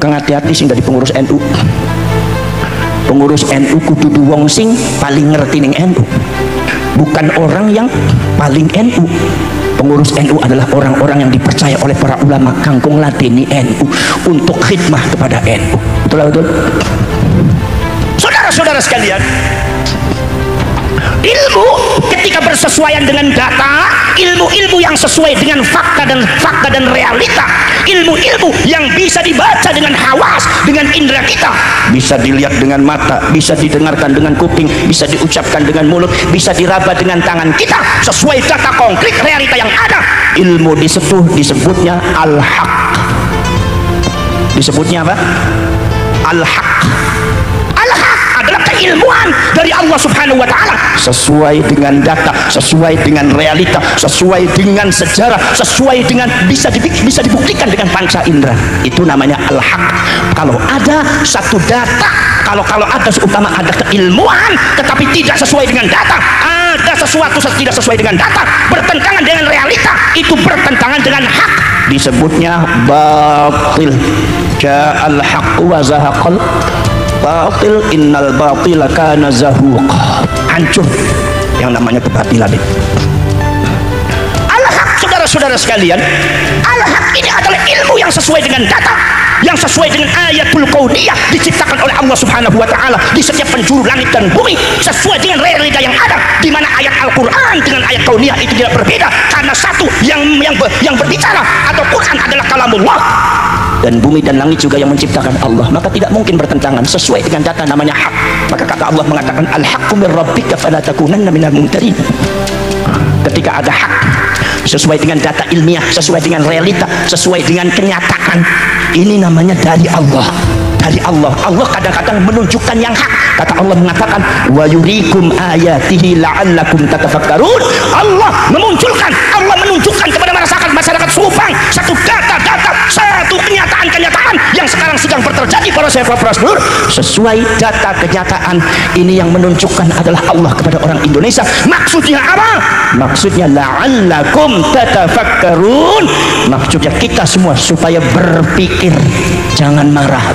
Kang hati-hati sing dari pengurus NU. Pengurus NU kudu wong sing paling ngerti ning NU, bukan orang yang paling NU. Pengurus NU adalah orang-orang yang dipercaya oleh para ulama kangkung ladeni NU untuk khidmah kepada NU. Betul. Saudara-saudara sekalian, ilmu ketika bersesuaian dengan data, ilmu-ilmu yang sesuai dengan fakta dan realita, ilmu-ilmu yang bisa dibaca dengan hawas, dengan indera kita, bisa dilihat dengan mata, bisa didengarkan dengan kuping, bisa diucapkan dengan mulut, bisa diraba dengan tangan kita, sesuai data konkret realita yang ada. Ilmu disebutnya al-haq. Disebutnya apa? Al-haq. Adalah keilmuan dari Allah Subhanahu wa Ta'ala, sesuai dengan data, sesuai dengan realita, sesuai dengan sejarah, sesuai dengan bisa dibuktikan dengan panca indera. Itu namanya al-haq. Kalau ada satu data, kalau ada seumpama ada keilmuan tetapi tidak sesuai dengan data, ada sesuatu tidak sesuai dengan data, bertentangan dengan realita, itu bertentangan dengan hak, disebutnya batil. Ja'al haq wa zahaqal batil, innal batila kana zahuqa. Hancur yang namanya kebatilan. Al-haq, saudara-saudara sekalian, al-haq ini adalah ilmu yang sesuai dengan data, yang sesuai dengan ayatul kauniyah, diciptakan oleh Allah Subhanahu wa Ta'ala di setiap penjuru langit dan bumi, sesuai dengan realita yang ada, di mana ayat Al-Quran dengan ayat kauniyah itu tidak berbeda, karena satu yang berbicara atau Quran adalah kalamullah, dan bumi dan langit juga yang menciptakan Allah, maka tidak mungkin bertentangan, sesuai dengan data, namanya hak. Maka kata Allah mengatakan al-haqqu min rabbika fala takunanna minal mumtarin. Ketika ada hak sesuai dengan data ilmiah, sesuai dengan realita, sesuai dengan kenyataan, ini namanya dari Allah. Dari Allah. Allah kadang-kadang menunjukkan yang hak. Kata Allah mengatakan wa yurikum ayatihi la'allakum tatafakkarun. Allah menunjukkan kepada masyarakat Subang satu data, satu kenyataan yang sekarang sedang terjadi para sahabat prosedur, sesuai data kenyataan. Ini yang menunjukkan adalah Allah kepada orang Indonesia. Maksudnya apa? Maksudnya la'allakum tatafakkarun. Maksudnya kita semua supaya berpikir, jangan marah.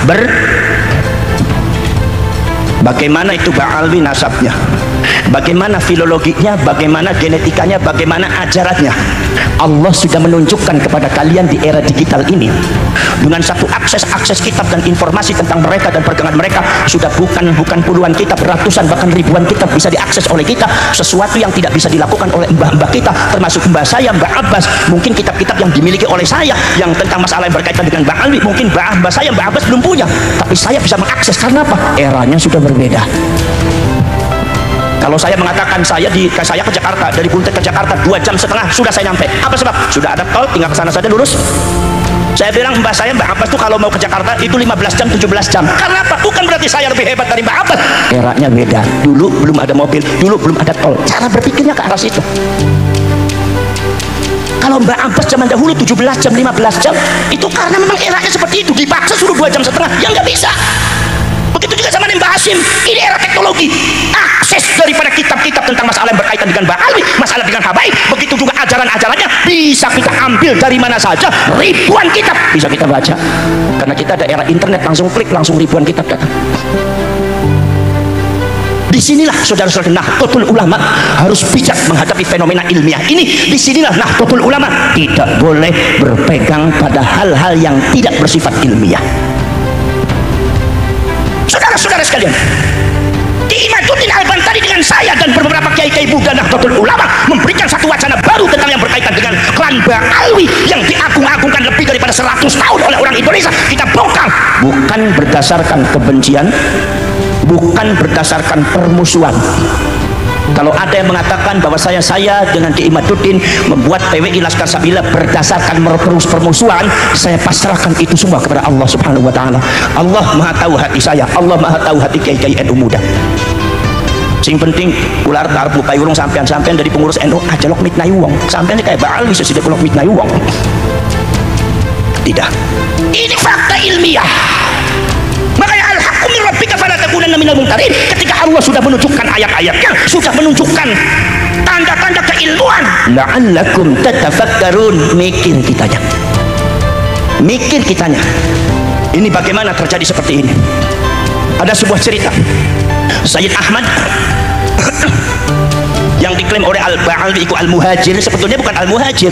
Bagaimana itu Ba'alwi nasabnya, bagaimana filologinya, bagaimana genetikanya, bagaimana ajarannya. Allah sudah menunjukkan kepada kalian di era digital ini dengan satu akses kitab dan informasi tentang mereka dan perkembangan mereka. Sudah bukan puluhan kitab, ratusan bahkan ribuan kitab bisa diakses oleh kita, sesuatu yang tidak bisa dilakukan oleh mbah-mbah kita, termasuk mbah saya, Mbah Abbas. Mungkin kitab-kitab yang dimiliki oleh saya yang tentang masalah yang berkaitan dengan Mbah Alwi, mungkin mbah saya, Mbah Abbas belum punya, tapi saya bisa mengakses. Karena apa? Eranya sudah berbeda. Kalau saya mengatakan saya ke Jakarta, dari Buntet ke Jakarta 2,5 jam sudah saya nyampe. Apa sebab? Sudah ada tol, tinggal ke sana saja lurus. Saya bilang mbah saya, Mbah Abbas tuh kalau mau ke Jakarta itu 15 jam, 17 jam. Karena apa? Bukan berarti saya lebih hebat dari Mbah Abbas. Eranya beda. Dulu belum ada mobil, dulu belum ada tol. Cara berpikirnya ke arah situ. Kalau Mbah Abbas zaman dahulu 17 jam, 15 jam, itu karena memang eranya seperti itu. Dipaksa suruh 2,5 jam, ya nggak bisa. Begitu juga sama Mbah Hasim. Ini era teknologi, akses daripada kitab-kitab tentang masalah yang berkaitan dengan Mbah Alwi, masalah dengan habaib, begitu juga ajaran-ajarannya bisa kita ambil dari mana saja, ribuan kitab bisa kita baca. Karena kita ada era internet, langsung klik, langsung ribuan kitab datang. Disinilah saudara-saudara Nahdlatul Ulama harus bijak menghadapi fenomena ilmiah ini. Disinilah Nahdlatul Ulama tidak boleh berpegang pada hal-hal yang tidak bersifat ilmiah. Saudara-saudara sekalian, Imaduddin Al-Bantari dengan saya dan beberapa kiai-kiai muda Nahdlatul Ulama memberikan satu wacana baru tentang yang berkaitan dengan klan Mbah Alwi yang diagung-agungkan lebih daripada 100 tahun oleh orang Indonesia. Kita bongkar, bukan berdasarkan kebencian, bukan berdasarkan permusuhan. Kalau ada yang mengatakan bahwa saya dengan Ki Imaduddin membuat PWI Laskar Sabila berdasarkan permusuhan, saya pasrahkan itu semua kepada Allah Subhanahu wa Ta'ala. Allah Maha tahu hati saya, Allah Maha tahu hati kiai-kiai NU muda. Sing penting ular tarap lupai urung sampean dari pengurus NU aja lok mitnai wong. Sampean kayak Mbah Alwi sesudah lok mitnai wong. Tidak. Ini fakta ilmiah. Makanya al-haqqu min rabbika fala takunanna minal mumtarin. Ketika Allah sudah menunjukkan ayat-ayatnya, sudah menunjukkan tanda-tanda keilmuan, la'allakum tatafakkarun, mikir kitanya. Ini bagaimana terjadi seperti ini? Ada sebuah cerita Sayyid Ahmad yang diklaim oleh Al-Ba'alwi itu Al-Muhajir, sebetulnya bukan Al-Muhajir.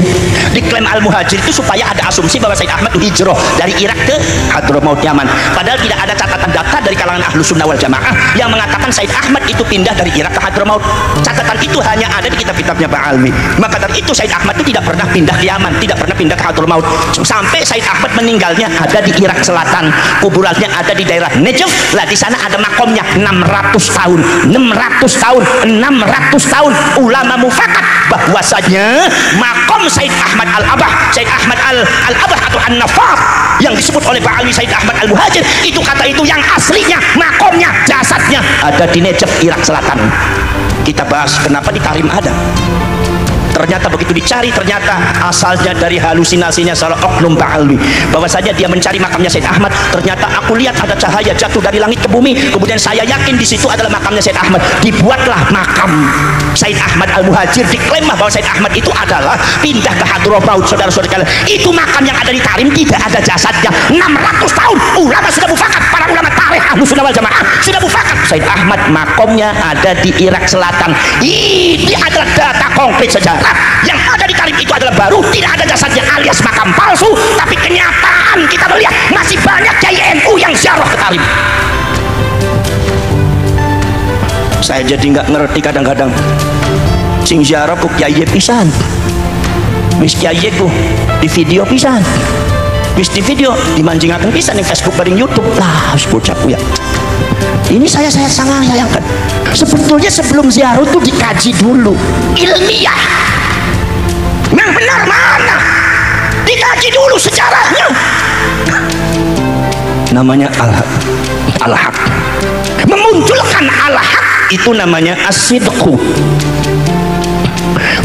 Diklaim Al-Muhajir itu supaya ada asumsi bahwa Sayyid Ahmad itu hijrah dari Irak ke Hadramaut Yaman, padahal tidak ada catatan data dari kalangan Ahlus Sunnah wal Jamaah yang mengatakan Sayyid Ahmad itu pindah dari Irak ke Hadramaut. Catatan itu hanya ada di kitab-kitabnya Ba'alwi. Maka dari itu Sayyid Ahmad itu tidak pernah pindah ke Yaman, tidak pernah pindah ke Hadramaut, sampai Sayyid Ahmad meninggalnya ada di Irak Selatan, kuburannya ada di daerah Najaf. Lah di sana ada makomnya 600 tahun, 600 tahun ulama mufakat bahwasanya makom Sayyid Ahmad Al-Abah, Sayyid Ahmad Al-Abah atau An-Nafar yang disebut oleh Ba'alwi Sayyid Ahmad Al-Muhajir, itu kata itu yang aslinya makomnya, jasadnya ada di Najaf, Irak Selatan. Kita bahas kenapa di Tarim ada. Ternyata begitu dicari, ternyata asalnya dari halusinasinya salah oknum Ba'alwi, bahwasanya dia mencari makamnya Sayyid Ahmad. Ternyata aku lihat ada cahaya jatuh dari langit ke bumi, kemudian saya yakin di situ adalah makamnya Sayyid Ahmad. Dibuatlah makam Sayyid Ahmad Al-Muhajir. Diklaim bahwa Sayyid Ahmad itu adalah pindah ke Hadramaut. Saudara-saudara, itu makam yang ada di Tarim, tidak ada jasadnya. 600 tahun ulama sudah mufakat, para ulama tarikh Ahlus Sunnah wal Jamaah sudah mufakat Sayyid Ahmad makamnya ada di Irak Selatan. Ini adalah data konkret sejarah. Yang ada di Tarim itu adalah baru, tidak ada jasadnya alias makam palsu. Tapi kenyataan kita melihat masih banyak kiai NU yang ziarah ke Tarim. Saya jadi nggak ngerti kadang-kadang sing ziarah ku kiai pisan, wis kiai ku di video pisan, wis di video dimancingaken pisan di Facebook bareng YouTube lah. Harus bocahku ya, ini saya sangat sayangkan. Sebetulnya sebelum ziarah itu dikaji dulu ilmiah, yang benar mana, dikaji dulu sejarahnya. Namanya al-haq, memunculkan al-haq itu namanya as-sidqu,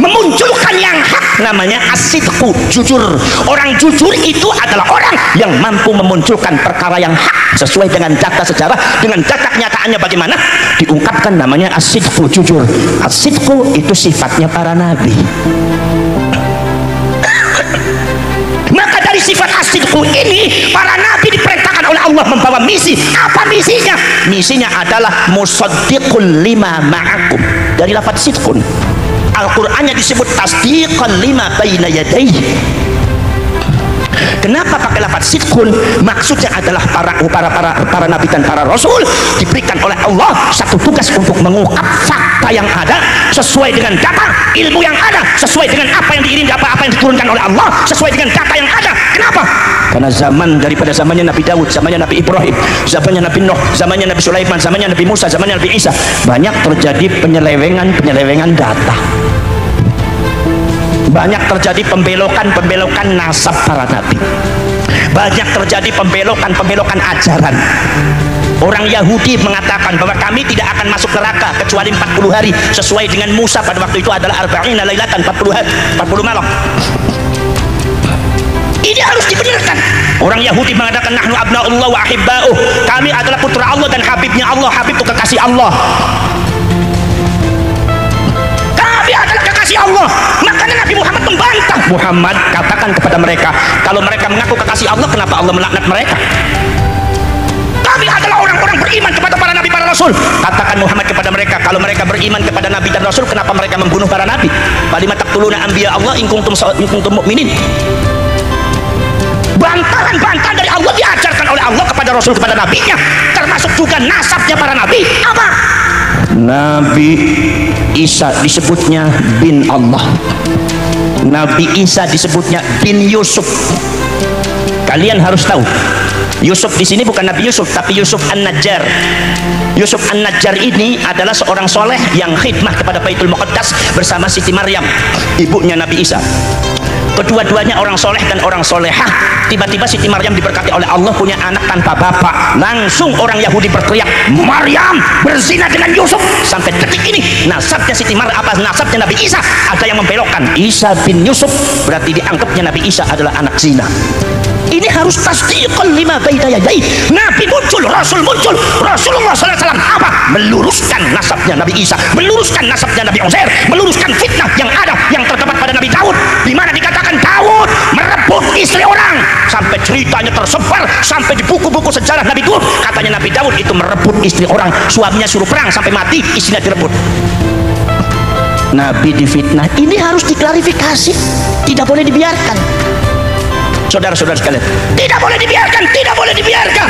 memunculkan yang hak namanya as-sidqu, jujur. Orang jujur itu adalah orang yang mampu memunculkan perkara yang hak sesuai dengan data sejarah, dengan data kenyataannya bagaimana diungkapkan, namanya as-sidqu, jujur. As-sidqu itu sifatnya para nabi. Maka dari sifat as-sidqu ini para nabi diperintahkan oleh Allah membawa misi. Apa misinya? Misinya adalah musaddiqul lima ma'akum, dari lafaz sidqun. Al-Qur'annya disebut tasdiqan lima baina yadayhi. Kenapa pakai lafaz sidqun? Maksudnya adalah para nabi dan para rasul diberikan oleh Allah satu tugas untuk mengungkap fakta yang ada sesuai dengan data, ilmu yang ada sesuai dengan apa yang diiringi, apa yang diturunkan oleh Allah sesuai dengan data yang ada. Kenapa? Karena daripada zamannya Nabi Daud, zamannya Nabi Ibrahim, zamannya Nabi Nuh, zamannya Nabi Sulaiman, zamannya Nabi Musa, zamannya Nabi Isa, banyak terjadi penyelewengan data. Banyak terjadi pembelokan nasab para nabi. Banyak terjadi pembelokan ajaran. Orang Yahudi mengatakan bahwa kami tidak akan masuk neraka kecuali 40 hari, sesuai dengan Musa pada waktu itu adalah arba'ina lailatan, 40 hari, 40 malam. Ini harus dibenarkan. Orang Yahudi mengatakan nahnu abna'ullah wa ahibba'uh, kami adalah putra Allah dan habibnya Allah. Habib itu kekasih Allah. Kami adalah kekasih Allah. Makanya Nabi Muhammad membantah. Muhammad katakan kepada mereka, kalau mereka mengaku kekasih Allah, kenapa Allah melaknat mereka? Kami adalah orang-orang beriman kepada para nabi, para rasul. Katakan Muhammad kepada mereka, kalau mereka beriman kepada nabi dan rasul, kenapa mereka membunuh para nabi? Falima taqtuluna anbiya Allah in kuntum mu'minin. Bantahan dari Allah diajarkan oleh Allah kepada rasul, kepada nabinya, termasuk juga nasabnya para nabi. Apa? Nabi Isa disebutnya bin Allah, Nabi Isa disebutnya bin Yusuf. Kalian harus tahu, Yusuf di sini bukan Nabi Yusuf, tapi Yusuf An-Najjar. Yusuf An-Najjar ini adalah seorang soleh yang khidmah kepada Baitul Muqaddas bersama Siti Maryam, ibunya Nabi Isa. Kedua-duanya orang soleh dan orang solehah. Tiba-tiba Siti Maryam diberkati oleh Allah punya anak tanpa bapak. Langsung orang Yahudi berteriak, Maryam berzina dengan Yusuf. Sampai detik ini nasabnya Siti Maryam, apa nasabnya Nabi Isa, ada yang membelokkan. Isa bin Yusuf berarti dianggapnya Nabi Isa adalah anak zina. Ini harus tasdiqan lima baina yadayhi. Nabi muncul, Rasul muncul. Rasulullah SAW apa? Meluruskan nasabnya Nabi Isa, meluruskan nasabnya Nabi Uzair, meluruskan fitnah yang ada, yang terdapat pada Nabi Daud, di mana dikatakan Daud merebut istri orang. Sampai ceritanya tersebar sampai di buku-buku sejarah Nabi Daud. Katanya Nabi Daud itu merebut istri orang, suaminya suruh perang sampai mati, istrinya direbut. Nabi difitnah. Ini harus diklarifikasi, tidak boleh dibiarkan. Saudara-saudara sekalian, tidak boleh dibiarkan, tidak boleh dibiarkan.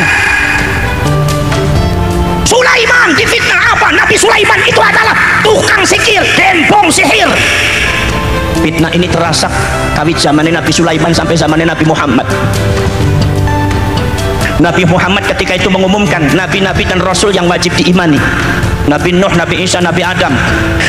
Sulaiman difitnah apa? Nabi Sulaiman itu adalah tukang sihir, dempong sihir. Fitnah ini terasa kawit zamannya Nabi Sulaiman sampai zamannya Nabi Muhammad. Nabi Muhammad ketika itu mengumumkan nabi-nabi dan rasul yang wajib diimani. Nabi Nuh, Nabi Isa, Nabi Adam,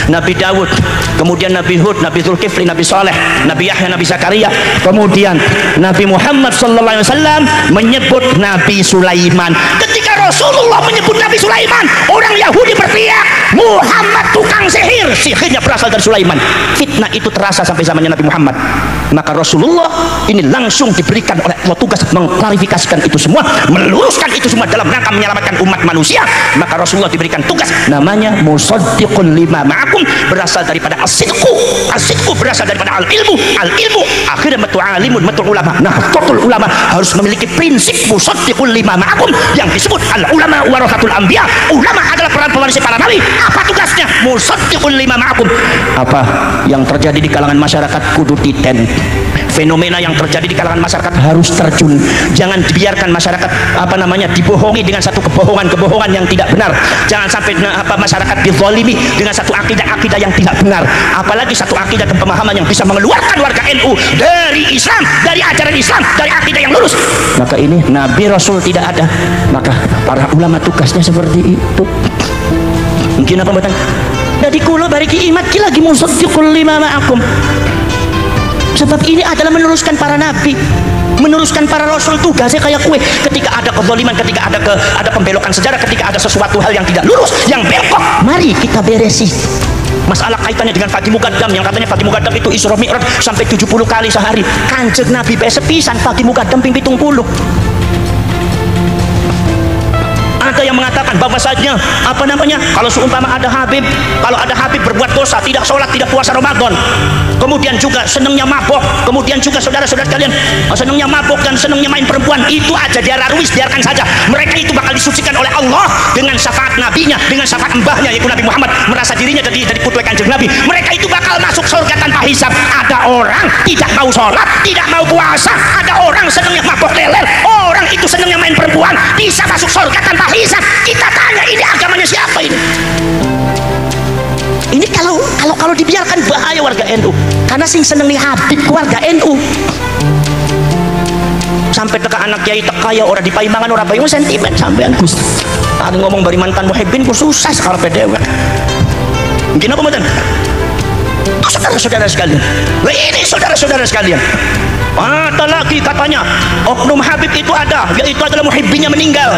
Nabi Daud, kemudian Nabi Hud, Nabi Zulkifli, Nabi Saleh, Nabi Yahya, Nabi Zakaria, kemudian Nabi Muhammad SAW menyebut Nabi Sulaiman. Ketika Rasulullah menyebut Nabi Sulaiman, orang Yahudi berteriak, Muhammad tukang sihir. Sihirnya berasal dari Sulaiman. Fitnah itu terasa sampai zamannya Nabi Muhammad. Maka Rasulullah ini langsung diberikan oleh Allah tugas mengklarifikasikan itu semua, meluruskan itu semua dalam rangka menyelamatkan umat manusia. Maka Rasulullah diberikan tugas namanya musaddiqun lima ma'akum, berasal daripada as-sidqu. As-sidqu berasal daripada al-ilmu. Al-ilmu akhirnya metu alimun, metu ulama. Nah, total ulama harus memiliki prinsip musaddiqun lima ma'akum yang disebut al-ulama warasatul anbiya. Ulama adalah pewaris para nabi. Apa tugasnya? Musaddiqun lima ma'akum. Apa yang terjadi di kalangan masyarakat kudu titen. Fenomena yang terjadi di kalangan masyarakat harus terjun. Jangan dibiarkan masyarakat dibohongi dengan satu kebohongan yang tidak benar. Jangan sampai masyarakat dizalimi dengan satu akidah yang tidak benar. Apalagi satu akidah dan pemahaman yang bisa mengeluarkan warga NU dari Islam, dari ajaran Islam, dari akidah yang lurus. Maka ini Nabi Rasul tidak ada. Maka para ulama tugasnya seperti itu. Mungkin apa betul? Jadi kulo bariki imat ki lagi musaddiqul lima ma'akum. Sebab ini adalah meneruskan para nabi, meneruskan para rasul. Tugasnya kayak kue. Ketika ada kezaliman, ketika ada pembelokan sejarah, ketika ada sesuatu hal yang tidak lurus, yang bengkok, mari kita beresi. Masalah kaitannya dengan Pagi Muqaddam, yang katanya Pagi Muqaddam itu Isra Mi'raj sampai 70 kali sehari. Kanjeng Nabi bae sepisan Pagi Muqaddam ping 70. Ada yang mengatakan bahwasanya kalau seumpama ada Habib berbuat dosa, tidak sholat, tidak puasa Ramadan, kemudian juga senangnya mabok, kemudian juga saudara-saudara kalian senangnya mabok dan senangnya main perempuan, itu aja dia raruis, biarkan saja. Mereka itu bakal disucikan oleh Allah dengan syafaat nabinya, dengan syafaat mbahnya yaitu Nabi Muhammad, merasa dirinya jadi kutuai kanjeng Nabi. Mereka itu bakal masuk surga tanpa hisab. Ada orang tidak mau sholat, tidak mau puasa, ada orang senangnya mabok leler, orang itu senangnya main perempuan, bisa masuk surga tanpa hisab. Kita tanya, ini agamanya siapa ini? Ini kalau dibiarkan bahaya warga NU. Karena sing seneng nih Habib warga NU. Sampai teka anak kiai tekaya orang dipaimangan orang bayi sentimen sampean Gus. Ada ngomong bari mantan muhibbin ku susah sekali PDW. Mungkin apa mboten? Saudara-saudara sekalian. Ini saudara-saudara sekalian. Ada lagi katanya oknum Habib itu ada, yaitu adalah muhibbinnya meninggal.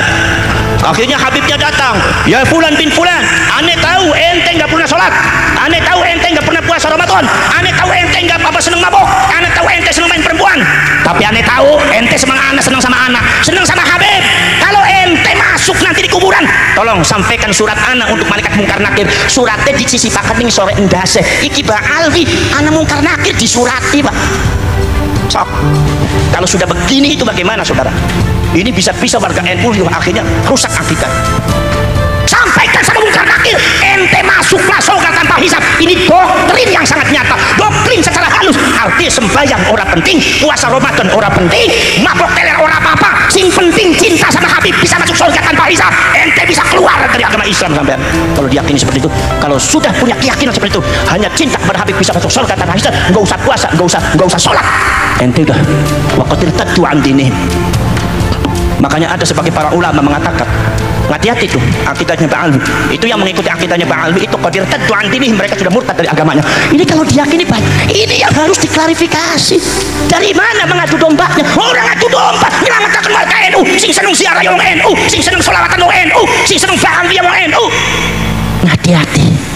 Akhirnya Habibnya datang, ya Fulan bin Fulan, aneh tahu ente nggak pernah sholat, aneh tahu ente nggak pernah puasa Ramadan, aneh tahu ente nggak seneng mabok, aneh tahu ente seneng main perempuan, tapi aneh tahu ente seneng sama anak, seneng sama Habib. Kalau ente masuk nanti di kuburan, tolong sampaikan surat anak untuk malaikat mungkar nakir. Suratnya dicisipakan ning sore endase. Iki Bang Alwi, anak mungkar nakir disurati Pak. Sok. Kalau sudah begini itu bagaimana saudara? Ini bisa-bisa warga NU akhirnya rusak akidah. Sampaikan sama mungkar nakir, ente masuklah surga tanpa hisab. Ini doktrin yang sangat nyata, doktrin secara halus. Artinya sembahyang orang penting, puasa Ramadan orang penting, mabok teler orang apa-apa. Sing penting cinta sama Habib, bisa masuk surga tanpa hisab. Ente bisa keluar dari agama Islam sampean. Kalau diyakini seperti itu, kalau sudah punya keyakinan seperti itu, hanya cinta kepada Habib bisa masuk surga tanpa hisab, nggak usah puasa, nggak usah sholat. Ente udah waqatil taddu an dini. Makanya ada sebagai para ulama mengatakan, hati-hati tuh akidahnya Pak Alwi. Itu yang mengikuti akidahnya Pak Alwi itu qadir taddu an dini, mereka sudah murtad dari agamanya. Ini kalau diyakini Pak, ini yang harus diklarifikasi. Dari mana mengadu dombanya? Orang adu domba menyelamatkan warga NU, sing seneng ziarah yang NU, sing seneng sholawatan yang NU, sing seneng Pak Alwi yang NU. Hati-hati.